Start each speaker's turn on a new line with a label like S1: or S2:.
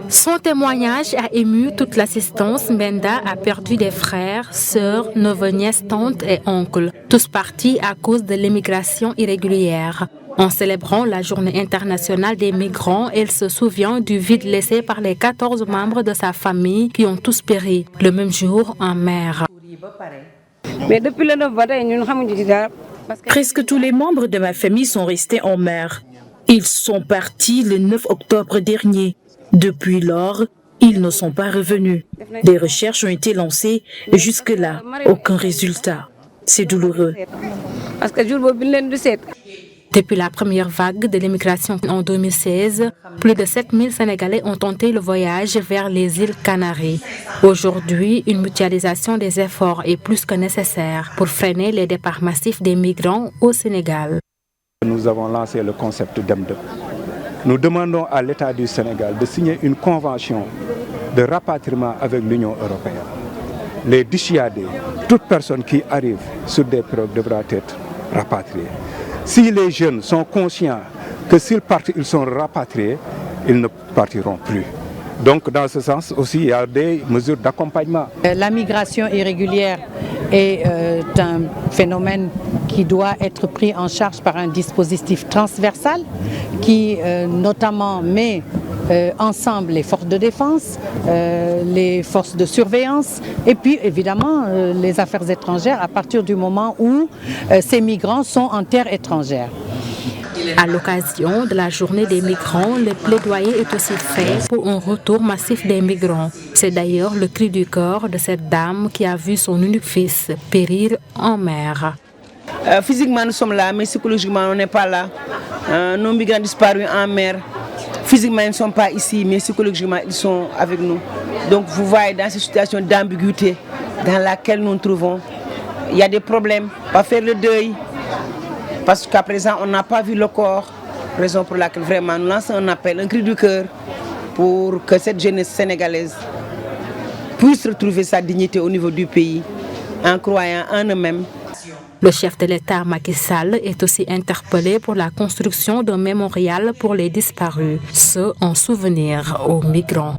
S1: Son témoignage a ému toute l'assistance. Mbenda a perdu des frères, sœurs, neveux-nièces, tantes et oncles, tous partis à cause de l'immigration irrégulière. En célébrant la Journée internationale des migrants, elle se souvient du vide laissé par les 14 membres de sa famille qui ont tous péri le même jour en mer.
S2: Presque tous les membres de ma famille sont restés en mer. Ils sont partis le 9 octobre dernier. Depuis lors, ils ne sont pas revenus. Des recherches ont été lancées et jusque-là, aucun résultat. C'est douloureux.
S1: Depuis la première vague de l'immigration en 2016, plus de 7000 Sénégalais ont tenté le voyage vers les îles Canaries. Aujourd'hui, une mutualisation des efforts est plus que nécessaire pour freiner les départs massifs des migrants au Sénégal.
S3: Nous avons lancé le concept d'M2. Nous demandons à l'État du Sénégal de signer une convention de rapatriement avec l'Union européenne. Les dissuader, toute personne qui arrive sur des pirogues devra être rapatriée. Si les jeunes sont conscients que s'ils partent, ils sont rapatriés, ils ne partiront plus. Donc, dans ce sens aussi, il y a des mesures d'accompagnement.
S4: La migration irrégulière est un phénomène qui doit être pris en charge par un dispositif transversal qui notamment met ensemble les forces de défense, les forces de surveillance et puis évidemment les affaires étrangères à partir du moment où ces migrants sont en terre étrangère.
S1: À l'occasion de la journée des migrants, le plaidoyer est aussi fait pour un retour massif des migrants. C'est d'ailleurs le cri du cœur de cette dame qui a vu son unique fils périr en mer.
S5: Physiquement, nous sommes là, mais psychologiquement, on n'est pas là. Nos migrants disparus en mer. Physiquement, ils ne sont pas ici, mais psychologiquement, ils sont avec nous. Donc, vous voyez, dans cette situation d'ambiguïté dans laquelle nous nous trouvons, il y a des problèmes. Pas faire le deuil. Parce qu'à présent, on n'a pas vu le corps, raison pour laquelle vraiment nous lançons un appel, un cri du cœur pour que cette jeunesse sénégalaise puisse retrouver sa dignité au niveau du pays en croyant en eux-mêmes.
S1: Le chef de l'État, Macky Sall, est aussi interpellé pour la construction d'un mémorial pour les disparus, ce en souvenir aux migrants.